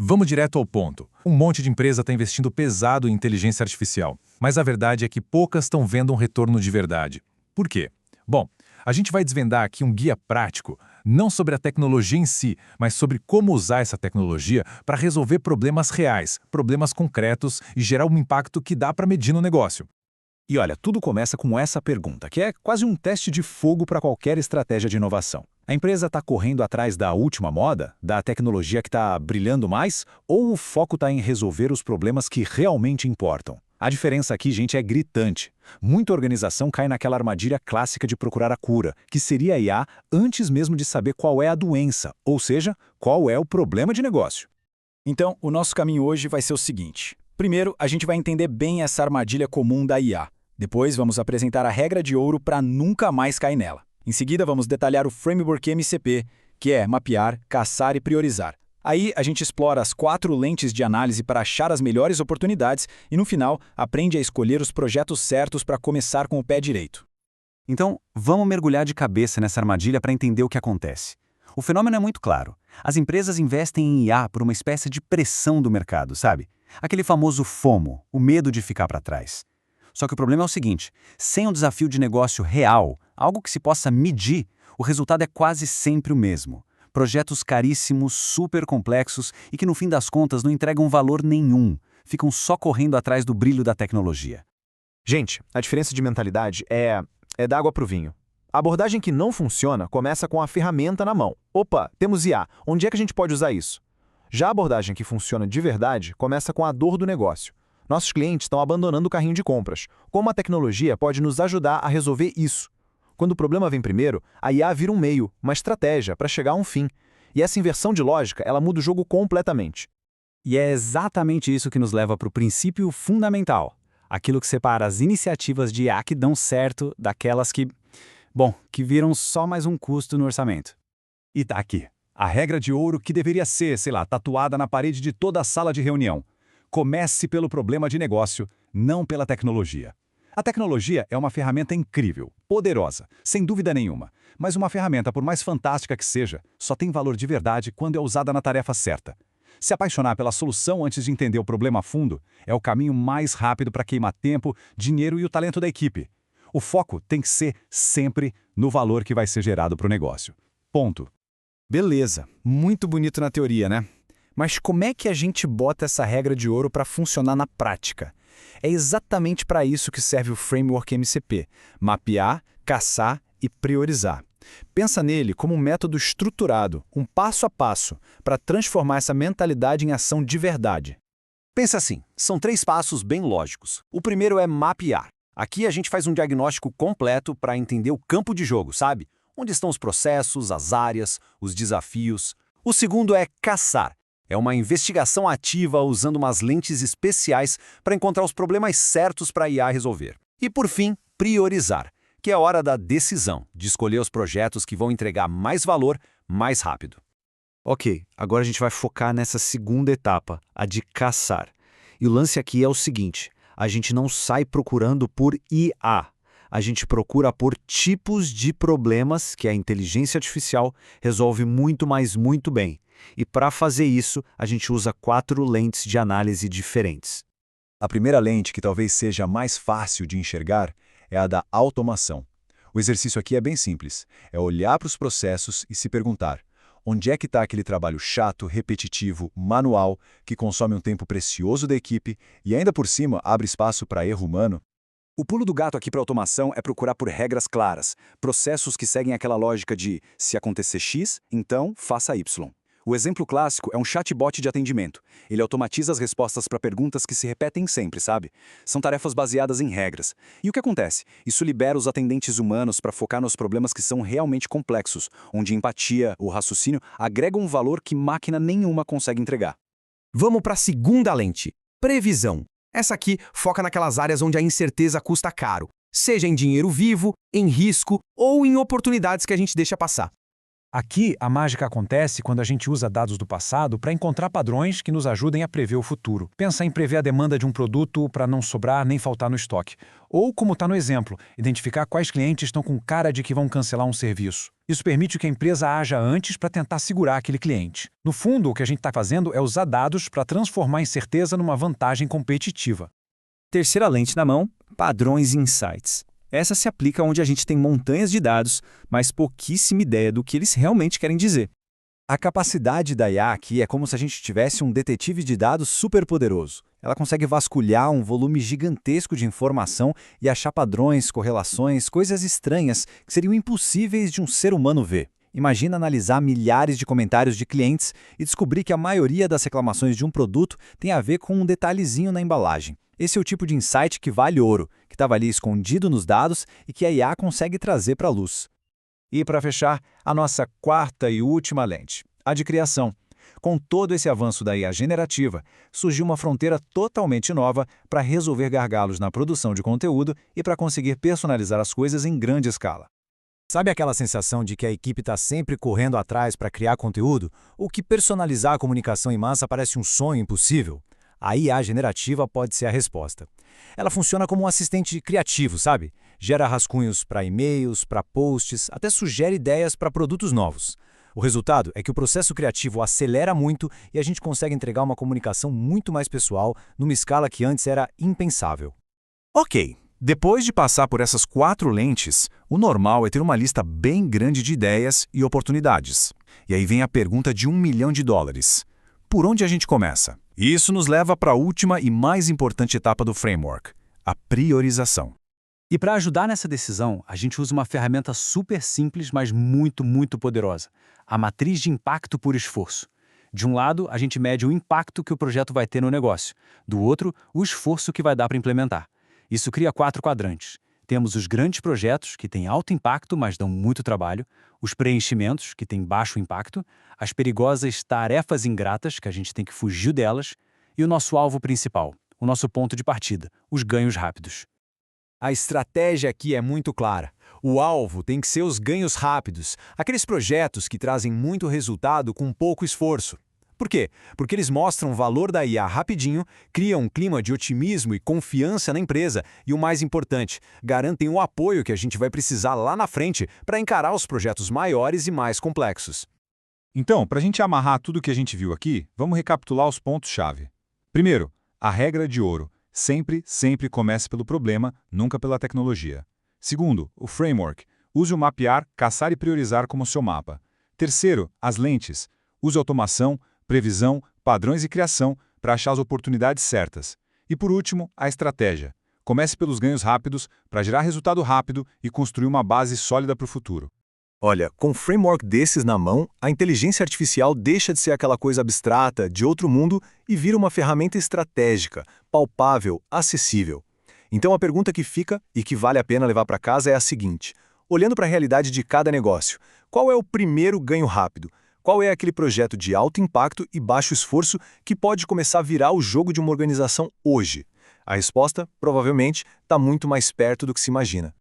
Vamos direto ao ponto. Um monte de empresa está investindo pesado em inteligência artificial, mas a verdade é que poucas estão vendo um retorno de verdade. Por quê? Bom, a gente vai desvendar aqui um guia prático, não sobre a tecnologia em si, mas sobre como usar essa tecnologia para resolver problemas reais, problemas concretos e gerar um impacto que dá para medir no negócio. E olha, tudo começa com essa pergunta, que é quase um teste de fogo para qualquer estratégia de inovação. A empresa está correndo atrás da última moda, da tecnologia que está brilhando mais, ou o foco está em resolver os problemas que realmente importam? A diferença aqui, gente, é gritante. Muita organização cai naquela armadilha clássica de procurar a cura, que seria a IA antes mesmo de saber qual é a doença, ou seja, qual é o problema de negócio. Então, o nosso caminho hoje vai ser o seguinte. Primeiro, a gente vai entender bem essa armadilha comum da IA. Depois, vamos apresentar a regra de ouro para nunca mais cair nela. Em seguida, vamos detalhar o Framework MCP, que é mapear, caçar e priorizar. Aí, a gente explora as 4 lentes de análise para achar as melhores oportunidades e, no final, aprende a escolher os projetos certos para começar com o pé direito. Então, vamos mergulhar de cabeça nessa armadilha para entender o que acontece. O fenômeno é muito claro. As empresas investem em IA por uma espécie de pressão do mercado, sabe? Aquele famoso FOMO, o medo de ficar para trás. Só que o problema é o seguinte, sem um desafio de negócio real, algo que se possa medir, o resultado é quase sempre o mesmo. Projetos caríssimos, super complexos e que no fim das contas não entregam valor nenhum, ficam só correndo atrás do brilho da tecnologia. Gente, a diferença de mentalidade é da água para o vinho. A abordagem que não funciona começa com a ferramenta na mão. Opa, temos IA, onde é que a gente pode usar isso? Já a abordagem que funciona de verdade começa com a dor do negócio. Nossos clientes estão abandonando o carrinho de compras. Como a tecnologia pode nos ajudar a resolver isso? Quando o problema vem primeiro, a IA vira um meio, uma estratégia para chegar a um fim. E essa inversão de lógica, ela muda o jogo completamente. E é exatamente isso que nos leva para o princípio fundamental. Aquilo que separa as iniciativas de IA que dão certo daquelas que viram só mais um custo no orçamento. E tá aqui. A regra de ouro que deveria ser, tatuada na parede de toda a sala de reunião. Comece pelo problema de negócio, não pela tecnologia. A tecnologia é uma ferramenta incrível, poderosa, sem dúvida nenhuma. Mas uma ferramenta, por mais fantástica que seja, só tem valor de verdade quando é usada na tarefa certa. Se apaixonar pela solução antes de entender o problema a fundo é o caminho mais rápido para queimar tempo, dinheiro e o talento da equipe. O foco tem que ser sempre no valor que vai ser gerado para o negócio. Ponto. Beleza, muito bonito na teoria, né? Mas como é que a gente bota essa regra de ouro para funcionar na prática? É exatamente para isso que serve o Framework MCP, mapear, caçar e priorizar. Pensa nele como um método estruturado, um passo a passo, para transformar essa mentalidade em ação de verdade. Pensa assim, são 3 passos bem lógicos. O primeiro é mapear. Aqui a gente faz um diagnóstico completo para entender o campo de jogo, sabe? Onde estão os processos, as áreas, os desafios. O segundo é caçar. É uma investigação ativa usando umas lentes especiais para encontrar os problemas certos para a IA resolver. E por fim, priorizar, que é a hora da decisão, de escolher os projetos que vão entregar mais valor mais rápido. Ok, agora a gente vai focar nessa segunda etapa, a de caçar. E o lance aqui é o seguinte, a gente não sai procurando por IA. A gente procura por tipos de problemas que a inteligência artificial resolve muito bem. E para fazer isso, a gente usa 4 lentes de análise diferentes. A primeira lente, que talvez seja a mais fácil de enxergar, é a da automação. O exercício aqui é bem simples. É olhar para os processos e se perguntar: onde é que está aquele trabalho chato, repetitivo, manual, que consome um tempo precioso da equipe e ainda por cima abre espaço para erro humano? O pulo do gato aqui para automação é procurar por regras claras, processos que seguem aquela lógica de se acontecer X, então faça Y. O exemplo clássico é um chatbot de atendimento. Ele automatiza as respostas para perguntas que se repetem sempre, sabe? São tarefas baseadas em regras. E o que acontece? Isso libera os atendentes humanos para focar nos problemas que são realmente complexos, onde a empatia, o raciocínio, agregam um valor que máquina nenhuma consegue entregar. Vamos para a segunda lente, previsão. Essa aqui foca naquelas áreas onde a incerteza custa caro, seja em dinheiro vivo, em risco ou em oportunidades que a gente deixa passar. Aqui, a mágica acontece quando a gente usa dados do passado para encontrar padrões que nos ajudem a prever o futuro. Pensa em prever a demanda de um produto para não sobrar nem faltar no estoque. Ou, como está no exemplo, identificar quais clientes estão com cara de que vão cancelar um serviço. Isso permite que a empresa haja antes para tentar segurar aquele cliente. No fundo, o que a gente está fazendo é usar dados para transformar a incerteza numa vantagem competitiva. Terceira lente na mão, padrões e insights. Essa se aplica onde a gente tem montanhas de dados, mas pouquíssima ideia do que eles realmente querem dizer. A capacidade da IA aqui é como se a gente tivesse um detetive de dados superpoderoso. Ela consegue vasculhar um volume gigantesco de informação e achar padrões, correlações, coisas estranhas que seriam impossíveis de um ser humano ver. Imagina analisar milhares de comentários de clientes e descobrir que a maioria das reclamações de um produto tem a ver com um detalhezinho na embalagem. Esse é o tipo de insight que vale ouro, que estava ali escondido nos dados e que a IA consegue trazer para a luz. E para fechar, a nossa quarta e última lente, a de criação. Com todo esse avanço da IA generativa, surgiu uma fronteira totalmente nova para resolver gargalos na produção de conteúdo e para conseguir personalizar as coisas em grande escala. Sabe aquela sensação de que a equipe está sempre correndo atrás para criar conteúdo? Ou que personalizar a comunicação em massa parece um sonho impossível? A IA generativa pode ser a resposta. Ela funciona como um assistente criativo, sabe? Gera rascunhos para e-mails, para posts, até sugere ideias para produtos novos. O resultado é que o processo criativo acelera muito e a gente consegue entregar uma comunicação muito mais pessoal, numa escala que antes era impensável. Ok, depois de passar por essas 4 lentes, o normal é ter uma lista bem grande de ideias e oportunidades. E aí vem a pergunta de $1 milhão. Por onde a gente começa? E isso nos leva para a última e mais importante etapa do framework, a priorização. E para ajudar nessa decisão, a gente usa uma ferramenta super simples, mas muito poderosa. A matriz de impacto por esforço. De um lado, a gente mede o impacto que o projeto vai ter no negócio. Do outro, o esforço que vai dar para implementar. Isso cria 4 quadrantes. Temos os grandes projetos, que têm alto impacto, mas dão muito trabalho, os preenchimentos, que têm baixo impacto, as perigosas tarefas ingratas, que a gente tem que fugir delas, e o nosso alvo principal, o nosso ponto de partida, os ganhos rápidos. A estratégia aqui é muito clara. O alvo tem que ser os ganhos rápidos, aqueles projetos que trazem muito resultado com pouco esforço. Por quê? Porque eles mostram o valor da IA rapidinho, criam um clima de otimismo e confiança na empresa e, o mais importante, garantem o apoio que a gente vai precisar lá na frente para encarar os projetos maiores e mais complexos. Então, para a gente amarrar tudo o que a gente viu aqui, vamos recapitular os pontos-chave. Primeiro, a regra de ouro. Sempre comece pelo problema, nunca pela tecnologia. Segundo, o framework. Use o mapear, caçar e priorizar como seu mapa. Terceiro, as lentes. Use automação, previsão, padrões e criação para achar as oportunidades certas. E por último, a estratégia. Comece pelos ganhos rápidos para gerar resultado rápido e construir uma base sólida para o futuro. Olha, com um framework desses na mão, a inteligência artificial deixa de ser aquela coisa abstrata, de outro mundo, e vira uma ferramenta estratégica, palpável, acessível. Então a pergunta que fica, e que vale a pena levar para casa, é a seguinte. Olhando para a realidade de cada negócio, qual é o primeiro ganho rápido? Qual é aquele projeto de alto impacto e baixo esforço que pode começar a virar o jogo de uma organização hoje? A resposta, provavelmente, está muito mais perto do que se imagina.